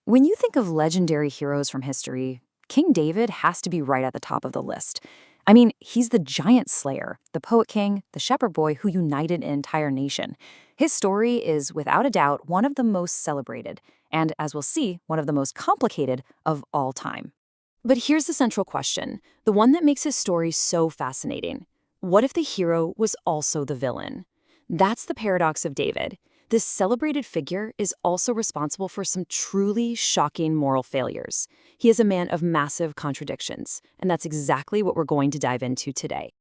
When you think of legendary heroes from history, King David has to be right at the top of the list. I mean, he's the giant slayer, the poet king, the shepherd boy who united an entire nation. His story is, without a doubt, one of the most celebrated, and as we'll see, one of the most complicated of all time. But here's the central question, the one that makes his story so fascinating. What if the hero was also the villain? That's the paradox of David. This celebrated figure is also responsible for some truly shocking moral failures. He is a man of massive contradictions, and that's exactly what we're going to dive into today.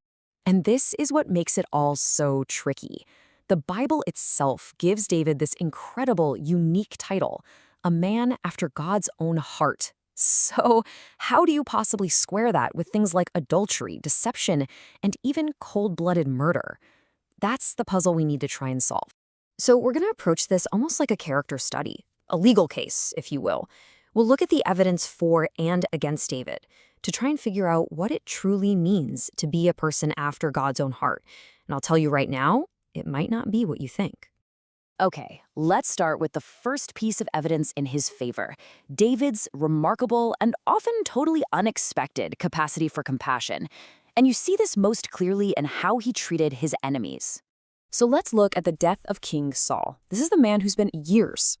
And this is what makes it all so tricky. The Bible itself gives David this incredible, unique title, a man after God's own heart. So, how do you possibly square that with things like adultery, deception, and even cold-blooded murder? That's the puzzle we need to try and solve. So we're going to approach this almost like a character study, a legal case, if you will. We'll look at the evidence for and against David to try and figure out what it truly means to be a person after God's own heart. And I'll tell you right now, it might not be what you think. Okay, let's start with the first piece of evidence in his favor, David's remarkable and often totally unexpected capacity for compassion. And you see this most clearly in how he treated his enemies. So let's look at the death of King Saul. This is the man who spent years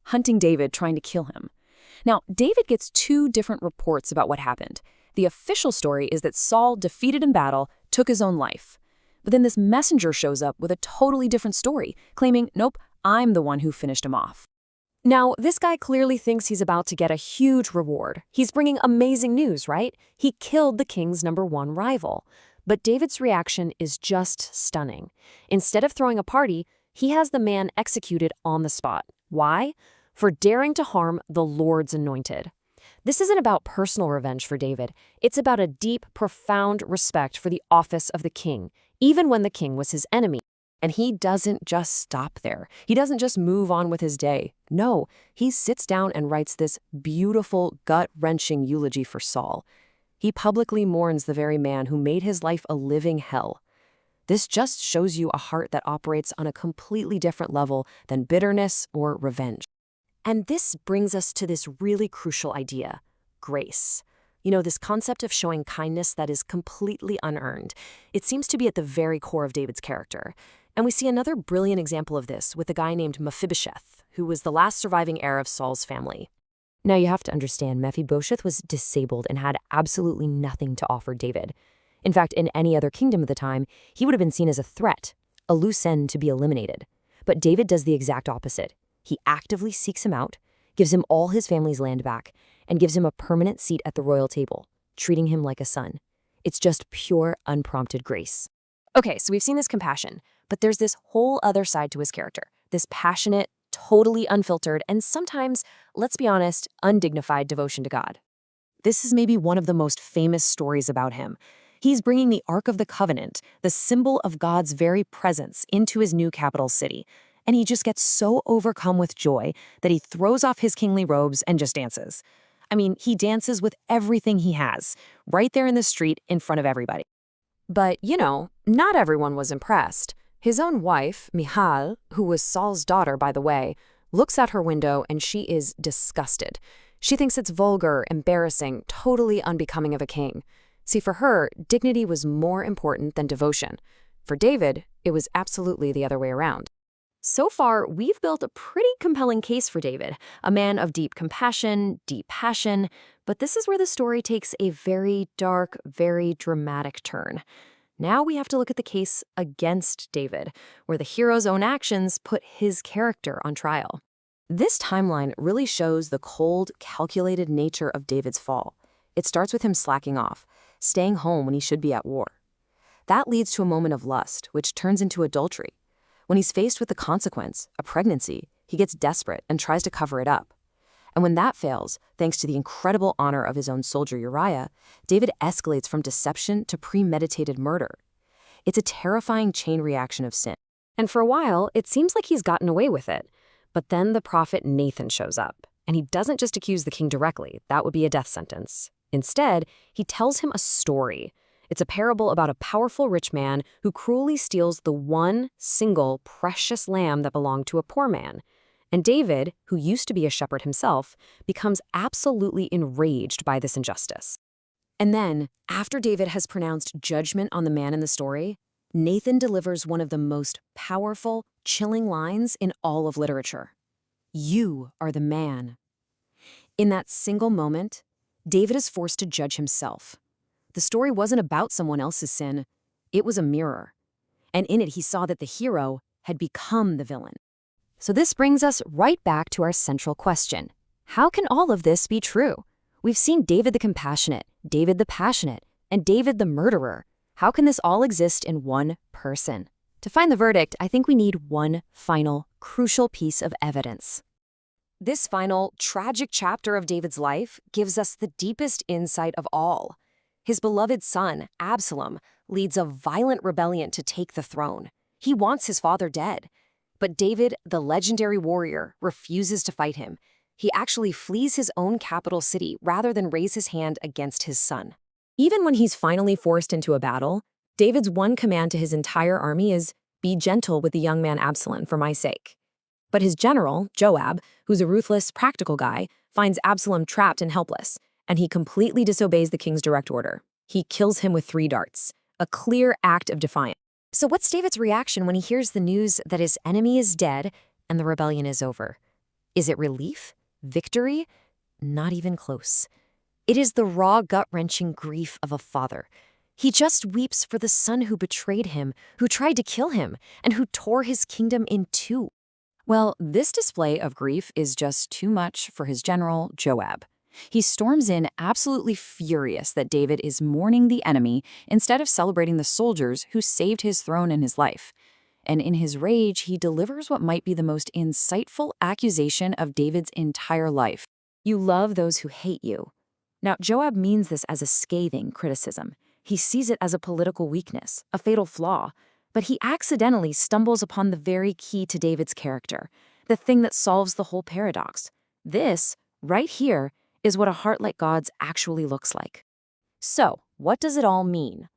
hunting David, trying to kill him. Now, David gets two different reports about what happened. The official story is that Saul, defeated in battle, took his own life. But then this messenger shows up with a totally different story, claiming, nope, I'm the one who finished him off. Now, this guy clearly thinks he's about to get a huge reward. He's bringing amazing news, right? He killed the king's #1 rival. But David's reaction is just stunning. Instead of throwing a party, he has the man executed on the spot. Why? For daring to harm the Lord's anointed. This isn't about personal revenge for David. It's about a deep, profound respect for the office of the king, even when the king was his enemy. And he doesn't just stop there. He doesn't just move on with his day. No, he sits down and writes this beautiful, gut-wrenching eulogy for Saul. He publicly mourns the very man who made his life a living hell. This just shows you a heart that operates on a completely different level than bitterness or revenge. And this brings us to this really crucial idea, grace. You know, this concept of showing kindness that is completely unearned. It seems to be at the very core of David's character. And we see another brilliant example of this with a guy named Mephibosheth, who was the last surviving heir of Saul's family. Now, you have to understand, Mephibosheth was disabled and had absolutely nothing to offer David. In fact, in any other kingdom of the time, he would have been seen as a threat, a loose end to be eliminated. But David does the exact opposite. He actively seeks him out, gives him all his family's land back, and gives him a permanent seat at the royal table, treating him like a son. It's just pure, unprompted grace. Okay, so we've seen this compassion, but there's this whole other side to his character, this passionate, totally unfiltered, and sometimes, let's be honest, undignified devotion to God. This is maybe one of the most famous stories about him. He's bringing the Ark of the Covenant, the symbol of God's very presence, into his new capital city. And he just gets so overcome with joy that he throws off his kingly robes and just dances. I mean, he dances with everything he has, right there in the street in front of everybody. But, not everyone was impressed. His own wife, Michal, who was Saul's daughter, by the way, looks out her window and she is disgusted. She thinks it's vulgar, embarrassing, totally unbecoming of a king. See, for her, dignity was more important than devotion. For David, it was absolutely the other way around. So far, we've built a pretty compelling case for David, a man of deep compassion, deep passion, but this is where the story takes a very dark, very dramatic turn. Now we have to look at the case against David, where the hero's own actions put his character on trial. This timeline really shows the cold, calculated nature of David's fall. It starts with him slacking off, staying home when he should be at war. That leads to a moment of lust, which turns into adultery. When he's faced with the consequence, a pregnancy, he gets desperate and tries to cover it up. And when that fails, thanks to the incredible honor of his own soldier Uriah, David escalates from deception to premeditated murder. It's a terrifying chain reaction of sin. And for a while, it seems like he's gotten away with it. But then the prophet Nathan shows up, and he doesn't just accuse the king directly. That would be a death sentence. Instead, he tells him a story. It's a parable about a powerful rich man who cruelly steals the one single precious lamb that belonged to a poor man. And David, who used to be a shepherd himself, becomes absolutely enraged by this injustice. And then, after David has pronounced judgment on the man in the story, Nathan delivers one of the most powerful, chilling lines in all of literature. "You are the man." In that single moment, David is forced to judge himself. The story wasn't about someone else's sin, it was a mirror. And in it, he saw that the hero had become the villain. So this brings us right back to our central question. How can all of this be true? We've seen David the compassionate, David the passionate, and David the murderer. How can this all exist in one person? To find the verdict, I think we need one final, crucial piece of evidence. This final, tragic chapter of David's life gives us the deepest insight of all. His beloved son, Absalom, leads a violent rebellion to take the throne. He wants his father dead. But David, the legendary warrior, refuses to fight him. He actually flees his own capital city rather than raise his hand against his son. Even when he's finally forced into a battle, David's one command to his entire army is, "Be gentle with the young man Absalom for my sake." But his general, Joab, who's a ruthless, practical guy, finds Absalom trapped and helpless, and he completely disobeys the king's direct order. He kills him with 3 darts, a clear act of defiance. So what's David's reaction when he hears the news that his enemy is dead and the rebellion is over? Is it relief? Victory? Not even close. It is the raw, gut-wrenching grief of a father. He just weeps for the son who betrayed him, who tried to kill him, and who tore his kingdom in 2. Well, this display of grief is just too much for his general, Joab. He storms in absolutely furious that David is mourning the enemy instead of celebrating the soldiers who saved his throne and his life. And in his rage, he delivers what might be the most insightful accusation of David's entire life. "You love those who hate you." Now, Joab means this as a scathing criticism. He sees it as a political weakness, a fatal flaw. But he accidentally stumbles upon the very key to David's character, the thing that solves the whole paradox. This, right here, is what a heart like God's actually looks like. So, what does it all mean?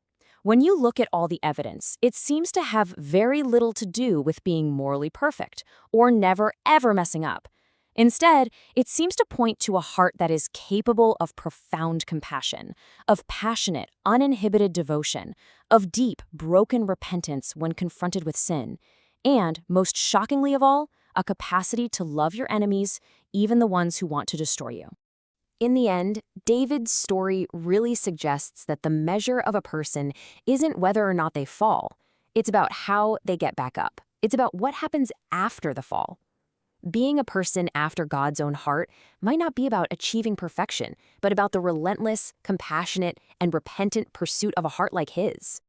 When you look at all the evidence, it seems to have very little to do with being morally perfect or never ever messing up. Instead, it seems to point to a heart that is capable of profound compassion, of passionate, uninhibited devotion, of deep, broken repentance when confronted with sin, and, most shockingly of all, a capacity to love your enemies, even the ones who want to destroy you. In the end, David's story really suggests that the measure of a person isn't whether or not they fall. It's about how they get back up. It's about what happens after the fall. Being a person after God's own heart might not be about achieving perfection, but about the relentless, compassionate, and repentant pursuit of a heart like his.